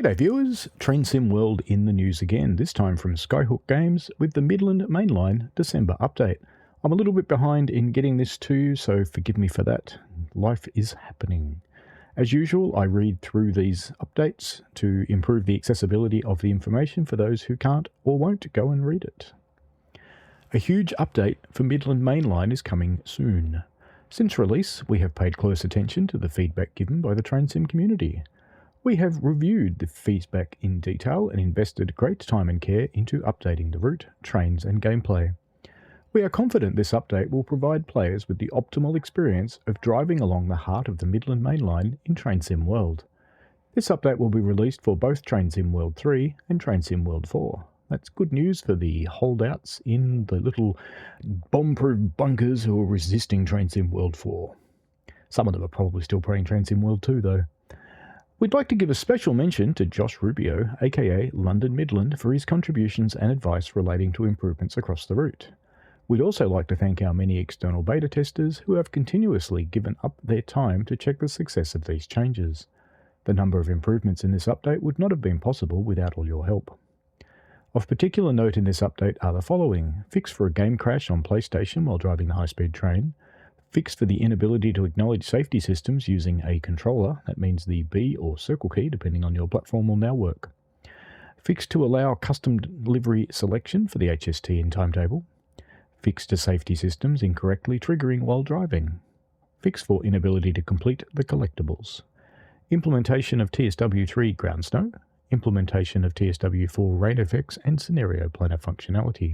G'day viewers, Train Sim World in the news again, this time from Skyhook Games with the Midland Mainline December update. I'm a little bit behind in getting this to you, so forgive me for that. Life is happening. As usual, I read through these updates to improve the accessibility of the information for those who can't or won't go and read it. A huge update for Midland Mainline is coming soon. Since release, we have paid close attention to the feedback given by the Train Sim community. We have reviewed the feedback in detail and invested great time and care into updating the route, trains and gameplay. We are confident this update will provide players with the optimal experience of driving along the heart of the Midland Mainline in Train Sim World. This update will be released for both Train Sim World 3 and Train Sim World 4. That's good news for the holdouts in the little bomb-proof bunkers who are resisting Train Sim World 4. Some of them are probably still playing Train Sim World 2 though. We'd like to give a special mention to Josh Rubio, aka London Midland, for his contributions and advice relating to improvements across the route. We'd also like to thank our many external beta testers who have continuously given up their time to check the success of these changes. The number of improvements in this update would not have been possible without all your help. Of particular note in this update are the following: fix for a game crash on PlayStation while driving the high-speed train, fix for the inability to acknowledge safety systems using a controller, that means the B or circle key depending on your platform will now work, fix to allow custom delivery selection for the HST in timetable, fix to safety systems incorrectly triggering while driving, fix for inability to complete the collectibles, implementation of TSW3 ground snow, implementation of TSW4 rain effects and scenario planner functionality.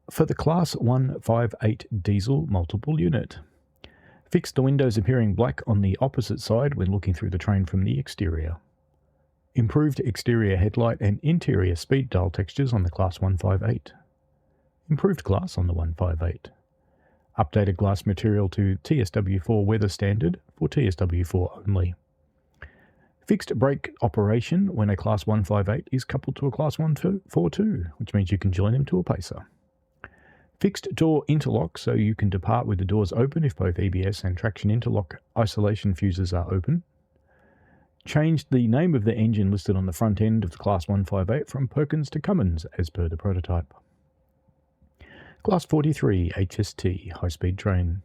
For the Class 158 diesel multiple unit, fix the windows appearing black on the opposite side when looking through the train from the exterior. Improved exterior headlight and interior speed dial textures on the Class 158. Improved glass on the 158. Updated glass material to TSW4 weather standard for TSW4 only. Fixed brake operation when a Class 158 is coupled to a Class 142, which means you can join them to a pacer. Fixed door interlock so you can depart with the doors open if both EBS and traction interlock isolation fuses are open. Changed the name of the engine listed on the front end of the Class 158 from Perkins to Cummins as per the prototype. Class 43 HST high-speed train.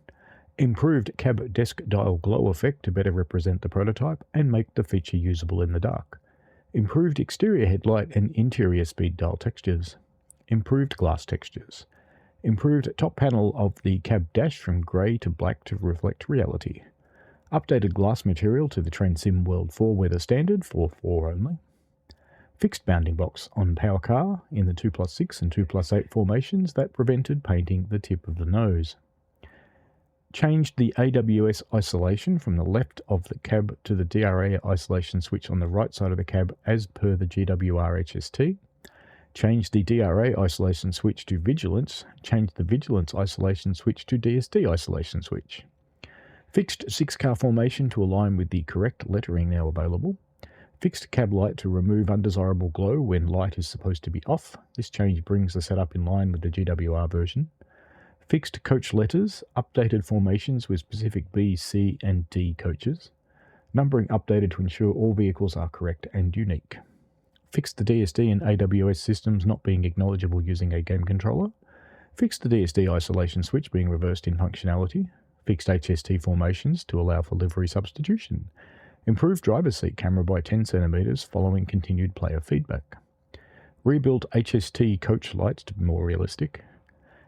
Improved cab desk dial glow effect to better represent the prototype and make the feature usable in the dark. Improved exterior headlight and interior speed dial textures. Improved glass textures. Improved top panel of the cab dash from grey to black to reflect reality. Updated glass material to the Train Sim World 4 weather standard for 4 only. Fixed bounding box on power car in the 2+6 and 2+8 formations that prevented painting the tip of the nose. Changed the AWS isolation from the left of the cab to the DRA isolation switch on the right side of the cab as per the GWR HST. Changed the DRA isolation switch to Vigilance, changed the Vigilance isolation switch to DSD isolation switch. Fixed 6-car formation to align with the correct lettering now available. Fixed cab light to remove undesirable glow when light is supposed to be off. This change brings the setup in line with the GWR version. Fixed coach letters, updated formations with specific B, C and D coaches. Numbering updated to ensure all vehicles are correct and unique. Fixed the DSD and AWS systems not being acknowledgeable using a game controller. Fixed the DSD isolation switch being reversed in functionality. Fixed HST formations to allow for livery substitution. Improved driver's seat camera by 10 cm following continued player feedback. Rebuilt HST coach lights to be more realistic.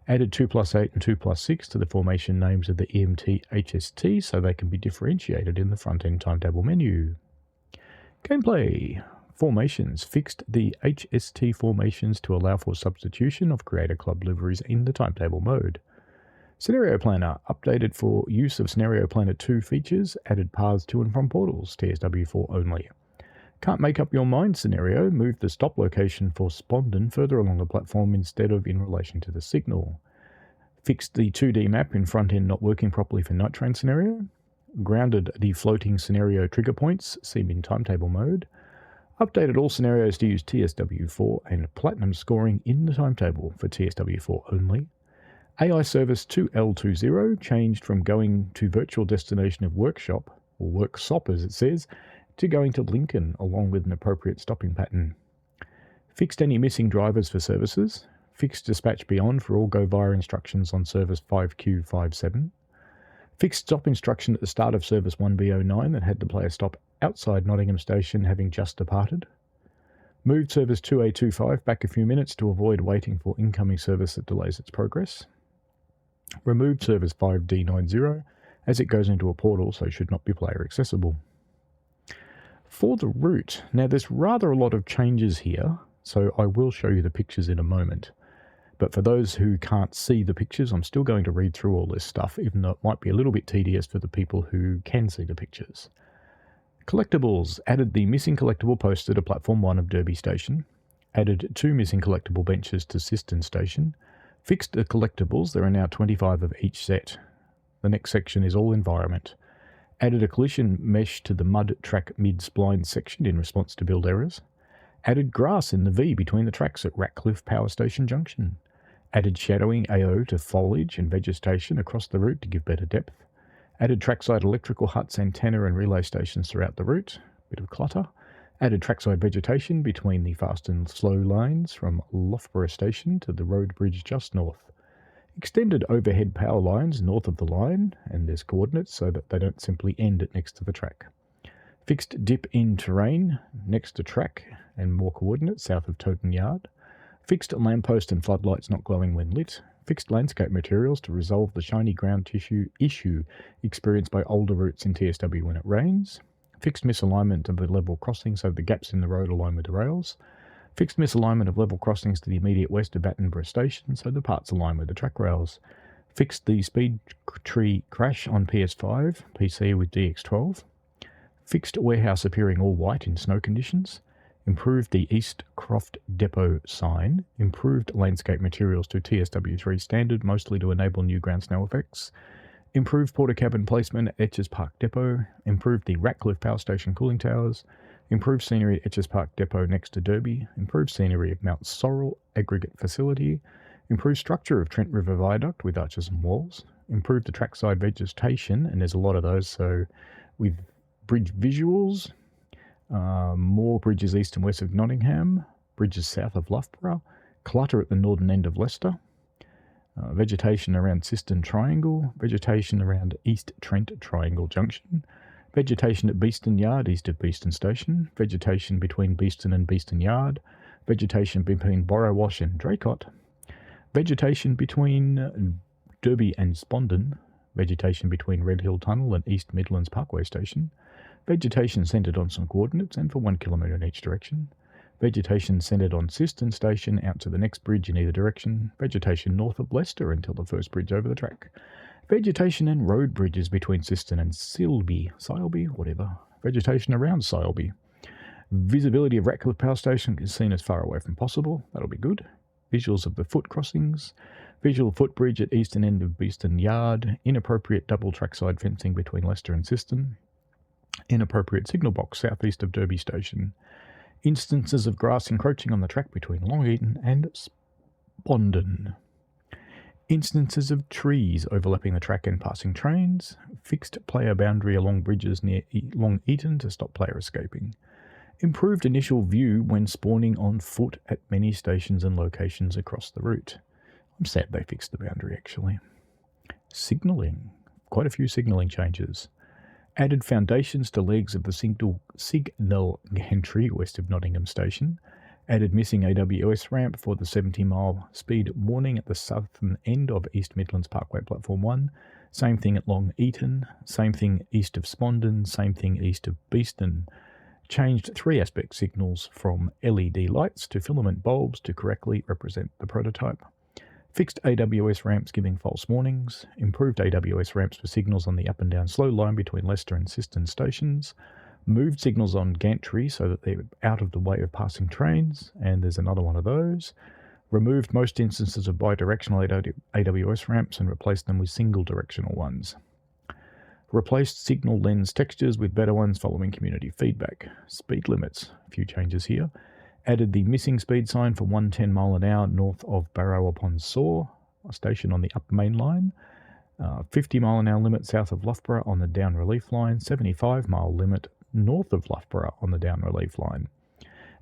Added 2+8 and 2+6 to the formation names of the EMT HST so they can be differentiated in the front-end timetable menu. Gameplay. Formations. Fixed the HST formations to allow for substitution of Creator Club liveries in the timetable mode. Scenario Planner. Updated for use of Scenario Planner 2 features. Added paths to and from portals. TSW4 only. Can't make up your mind scenario. Move the stop location for Spondon further along the platform instead of in relation to the signal. Fixed the 2D map in front end not working properly for night train scenario. Grounded the floating scenario trigger points. Seem in timetable mode. Updated all scenarios to use TSW4 and Platinum scoring in the timetable for TSW4 only. AI Service 2L20 changed from going to virtual destination of Workshop, or Worksop as it says, to going to Lincoln along with an appropriate stopping pattern. Fixed any missing drivers for services. Fixed dispatch beyond for all go via instructions on service 5Q57. Fixed stop instruction at the start of service 1B09 that had to play a stop outside Nottingham Station having just departed. Moved service 2A25 back a few minutes to avoid waiting for incoming service that delays its progress. Removed service 5D90 as it goes into a portal, so should not be player accessible. For the route, now there's rather a lot of changes here, so I will show you the pictures in a moment. But for those who can't see the pictures, I'm still going to read through all this stuff, even though it might be a little bit tedious for the people who can see the pictures. Collectibles. Added the missing collectible poster to Platform 1 of Derby Station. Added 2 missing collectible benches to Siston Station. Fixed the collectibles. There are now 25 of each set. The next section is all environment. Added a collision mesh to the mud track mid-spline section in response to build errors. Added grass in the V between the tracks at Ratcliffe Power Station Junction. Added shadowing AO to foliage and vegetation across the route to give better depth. Added trackside electrical huts, antenna and relay stations throughout the route. Bit of clutter. Added trackside vegetation between the fast and slow lanes from Loughborough Station to the road bridge just north. Extended overhead power lines north of the line, and there's coordinates so that they don't simply end next to the track. Fixed dip in terrain next to track and more coordinates south of Toten Yard. Fixed lamppost and floodlights not glowing when lit. Fixed landscape materials to resolve the shiny ground tissue issue experienced by older routes in TSW when it rains. Fixed misalignment of the level crossing so the gaps in the road align with the rails. Fixed misalignment of level crossings to the immediate west of Battenborough Station so the parts align with the track rails. Fixed the speed tree crash on PS5, PC with DX12. Fixed warehouse appearing all white in snow conditions. Improved the East Croft Depot sign. Improved landscape materials to TSW3 standard, mostly to enable new ground snow effects. Improved porter cabin placement at Etches Park Depot. Improved the Ratcliffe Power Station cooling towers. Improved scenery at Etches Park Depot next to Derby. Improved scenery of Mount Sorrel aggregate facility. Improved structure of Trent River Viaduct with arches and walls. Improved the trackside vegetation, and there's a lot of those, so with bridge visuals. More bridges east and west of Nottingham, bridges south of Loughborough, clutter at the northern end of Leicester, vegetation around Siston Triangle, vegetation around East Trent Triangle Junction, vegetation at Beeston Yard east of Beeston Station, vegetation between Beeston and Beeston Yard, vegetation between Borrowash and Draycott, vegetation between Derby and Spondon, vegetation between Red Hill Tunnel and East Midlands Parkway Station, vegetation centred on some coordinates and for 1 kilometre in each direction. Vegetation centred on Siston Station out to the next bridge in either direction. Vegetation north of Leicester until the first bridge over the track. Vegetation and road bridges between Siston and Silby, whatever. Vegetation around Silby. Visibility of Ratcliffe Power Station is seen as far away from possible. That'll be good. Visuals of the foot crossings. Visual footbridge at eastern end of Beeston Yard. Inappropriate double trackside fencing between Leicester and Siston. Inappropriate signal box southeast of Derby Station. Instances of grass encroaching on the track between Long Eaton and Spondon. Instances of trees overlapping the track and passing trains. Fixed player boundary along bridges near Long Eaton to stop player escaping. Improved initial view when spawning on foot at many stations and locations across the route. I'm sad they fixed the boundary actually. Signalling. Quite a few signalling changes. Added foundations to legs of the signal gantry west of Nottingham Station. Added missing AWS ramp for the 70-mile speed warning at the southern end of East Midlands Parkway Platform 1. Same thing at Long Eaton. Same thing east of Spondon. Same thing east of Beeston. Changed 3 aspect signals from LED lights to filament bulbs to correctly represent the prototype. Fixed AWS ramps giving false warnings. Improved AWS ramps for signals on the up and down slow line between Leicester and Siston stations. Moved signals on gantry so that they're out of the way of passing trains, and there's another one of those. Removed most instances of bidirectional AWS ramps and replaced them with single directional ones. Replaced signal lens textures with better ones following community feedback. Speed limits, a few changes here. Added the missing speed sign for 110 mile an hour north of Barrow upon Soar, a station on the up main line. 50 mile an hour limit south of Loughborough on the down relief line. 75 mile limit north of Loughborough on the down relief line.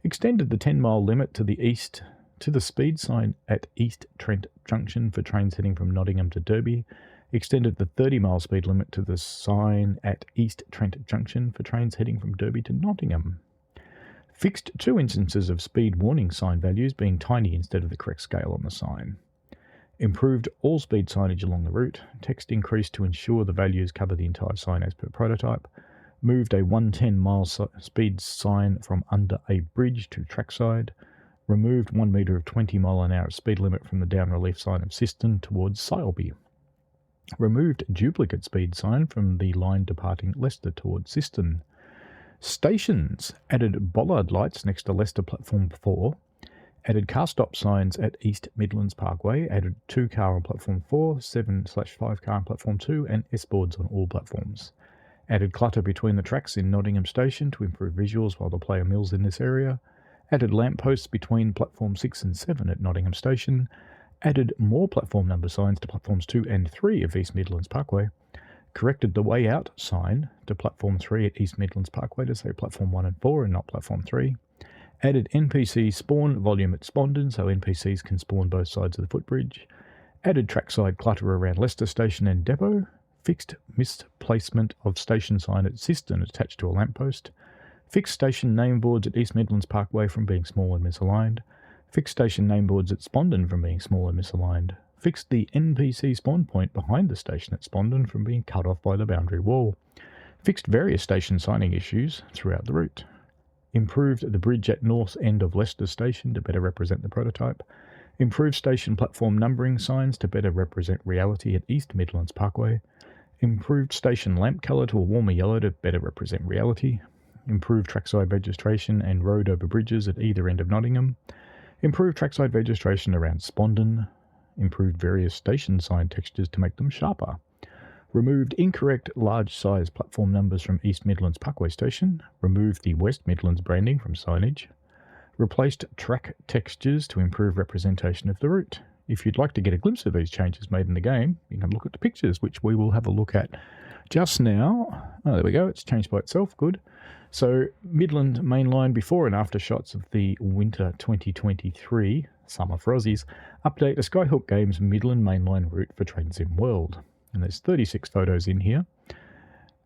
Extended the 10-mile limit to the east to the speed sign at East Trent Junction for trains heading from Nottingham to Derby. Extended the 30-mile speed limit to the sign at East Trent Junction for trains heading from Derby to Nottingham. Fixed 2 instances of speed warning sign values being tiny instead of the correct scale on the sign. Improved all speed signage along the route. Text increased to ensure the values cover the entire sign as per prototype. Moved a 110-mile speed sign from under a bridge to trackside. Removed 1 metre of 20-mile-an-hour speed limit from the down relief sign of Siston towards Sileby. Removed duplicate speed sign from the line departing Leicester towards Siston. Stations. Added bollard lights next to Leicester Platform 4. Added car stop signs at East Midlands Parkway. Added 2 car on Platform 4, 7/5 car on Platform 2, and S-boards on all platforms. Added clutter between the tracks in Nottingham Station to improve visuals while the player mills in this area. Added lampposts between Platform 6 and 7 at Nottingham Station. Added more platform number signs to Platforms 2 and 3 of East Midlands Parkway. Corrected the way out sign to Platform 3 at East Midlands Parkway to say Platform 1 and 4 and not Platform 3. Added NPC spawn volume at Spondon so NPCs can spawn both sides of the footbridge. Added trackside clutter around Leicester Station and Depot. Fixed misplacement of station sign at Siston attached to a lamppost. Fixed station name boards at East Midlands Parkway from being small and misaligned. Fixed station name boards at Spondon from being small and misaligned. Fixed the NPC spawn point behind the station at Spondon from being cut off by the boundary wall. Fixed various station signing issues throughout the route. Improved the bridge at north end of Leicester Station to better represent the prototype. Improved station platform numbering signs to better represent reality at East Midlands Parkway. Improved station lamp colour to a warmer yellow to better represent reality. Improved trackside registration and road over bridges at either end of Nottingham. Improved trackside registration around Spondon. Improved various station sign textures to make them sharper. Removed incorrect large size platform numbers from East Midlands Parkway Station. Removed the West Midlands branding from signage. Replaced track textures to improve representation of the route. If you'd like to get a glimpse of these changes made in the game, you can look at the pictures, which we will have a look at just now. Oh, there we go. It's changed by itself. Good. So Midland Mainline before and after shots of the winter 2023 summer for Aussies update a Skyhook Games Midland Mainline route for Train Sim World. And there's 36 photos in here.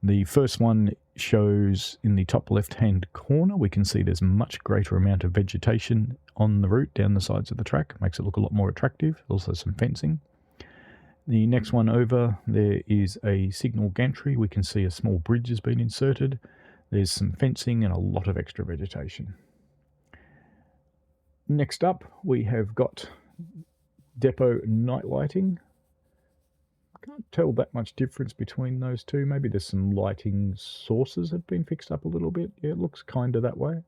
The first one shows in the top left-hand corner, we can see there's a much greater amount of vegetation on the route down the sides of the track. Makes it look a lot more attractive. Also some fencing. The next one over, there is a signal gantry. We can see a small bridge has been inserted. There's some fencing and a lot of extra vegetation. Next up, we have got depot night lighting. Can't tell that much difference between those two. Maybe there's some lighting sources have been fixed up a little bit. Yeah, it looks kind of that way.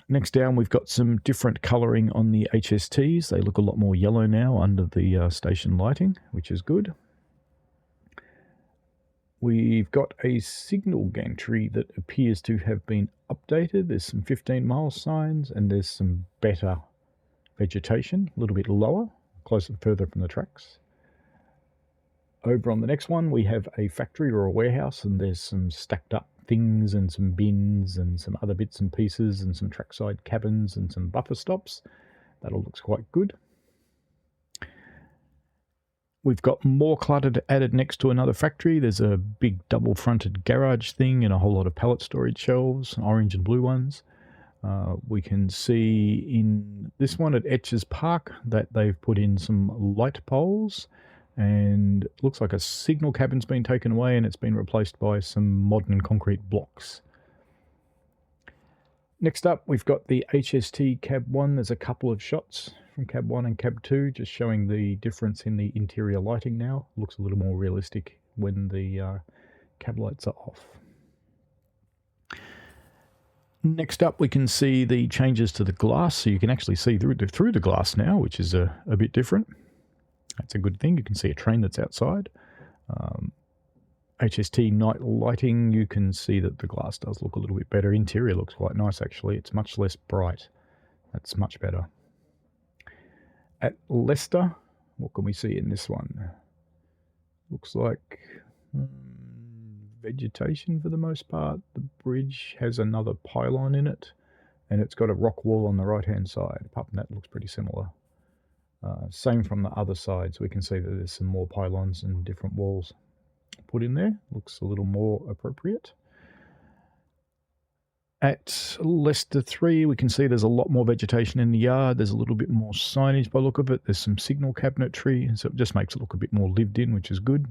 Next down, we've got some different colouring on the HSTs. They look a lot more yellow now under the station lighting, which is good. We've got a signal gantry that appears to have been updated. There's some 15-mile signs and there's some better vegetation, a little bit lower, further from the tracks. Over on the next one, we have a factory or a warehouse, and there's some stacked up things and some bins and some other bits and pieces and some trackside cabins and some buffer stops. That all looks quite good. We've got more clutter added next to another factory. There's a big double-fronted garage thing and a whole lot of pallet storage shelves, orange and blue ones. We can see in this one at Etches Park that they've put in some light poles, and it looks like a signal cabin's been taken away and it's been replaced by some modern concrete blocks. Next up, we've got the HST Cab 1. There's a couple of shots from Cab 1 and Cab 2 just showing the difference in the interior lighting now. Looks a little more realistic when the cab lights are off. Next up, we can see the changes to the glass, so you can actually see through the glass now, which is a bit different. That's a good thing. You can see a train that's outside. HST night lighting, you can see that the glass does look a little bit better. Interior looks quite nice, actually. It's much less bright. That's much better. At Leicester, what can we see in this one? Looks like vegetation for the most part. The bridge has another pylon in it, and it's got a rock wall on the right-hand side. Apart from that, it looks pretty similar. Same from the other side, so we can see that there's some more pylons and different walls put in there. Looks a little more appropriate. At Leicester 3, we can see there's a lot more vegetation in the yard. There's a little bit more signage by the look of it. There's some signal cabinetry, so it just makes it look a bit more lived in, which is good.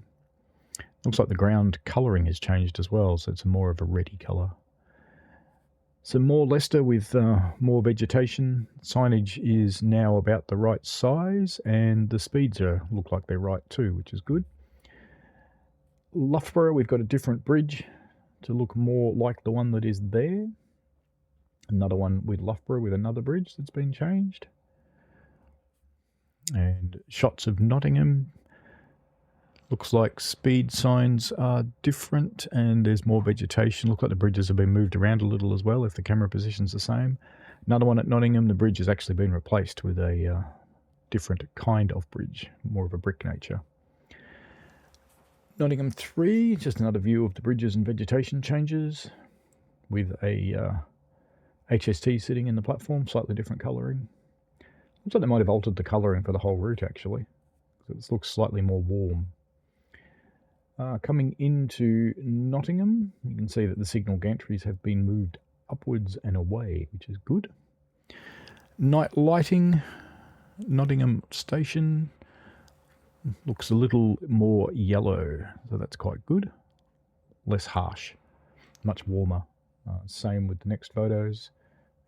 Looks like the ground colouring has changed as well, so it's more of a reddy colour. Some more Leicester with more vegetation. Signage is now about the right size, and the speeds look like they're right too, which is good. Loughborough, we've got a different bridge to look more like the one that is there. Another one with Loughborough with another bridge that's been changed. And shots of Nottingham. Looks like speed signs are different and there's more vegetation. Looks like the bridges have been moved around a little as well if the camera position's the same. Another one at Nottingham, the bridge has actually been replaced with a different kind of bridge, more of a brick nature. Nottingham 3, just another view of the bridges and vegetation changes with a HST sitting in the platform, slightly different colouring. Looks like they might have altered the colouring for the whole route actually. It looks slightly more warm. Coming into Nottingham, you can see that the signal gantries have been moved upwards and away, which is good. Night lighting, Nottingham Station looks a little more yellow, so that's quite good. Less harsh, much warmer. Same with the next photos,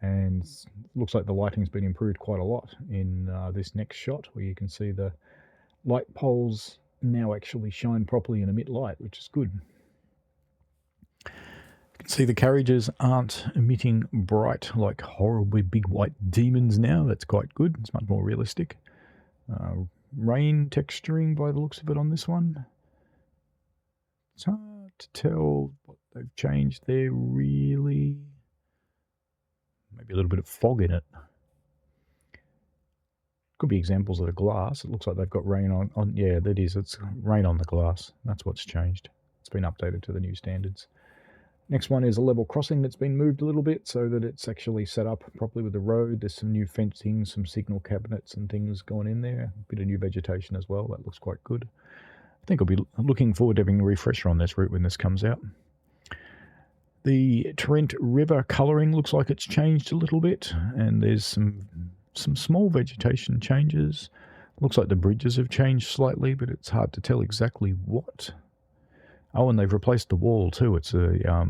and looks like the lighting's been improved quite a lot in this next shot, where you can see the light poles now actually shine properly in emit light, which is good. You can see the carriages aren't emitting bright like horribly big white demons now. That's quite good. It's much more realistic. Rain texturing by the looks of it on this one. It's hard to tell what they've changed there really. Maybe a little bit of fog in it. Could be examples of the glass. It looks like they've got rain on yeah, that is. It's rain on the glass. That's what's changed. It's been updated to the new standards. Next one is a level crossing that's been moved a little bit so that it's actually set up properly with the road. There's some new fencing, some signal cabinets and things going in there. A bit of new vegetation as well. That looks quite good. I think I'll be looking forward to having a refresher on this route when this comes out. The Trent River colouring looks like it's changed a little bit, and there's some small vegetation changes. Looks like the bridges have changed slightly, but it's hard to tell exactly what. Oh, and they've replaced the wall too. It's a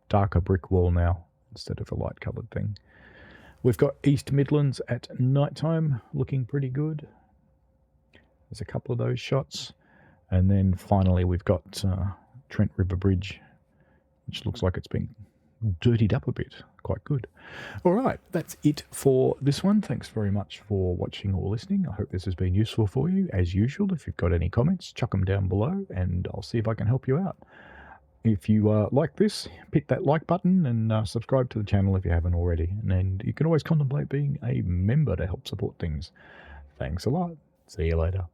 darker brick wall now instead of a light coloured thing. We've got East Midlands at night time looking pretty good. There's a couple of those shots. And then finally we've got Trent River Bridge, which looks like it's been dirtied up a bit. Quite good. All right, that's it for this one. Thanks very much for watching or listening. I hope this has been useful for you. As usual, if you've got any comments, chuck them down below and I'll see if I can help you out. If you like this, hit that like button and subscribe to the channel if you haven't already. And you can always contemplate being a member to help support things. Thanks a lot. See you later.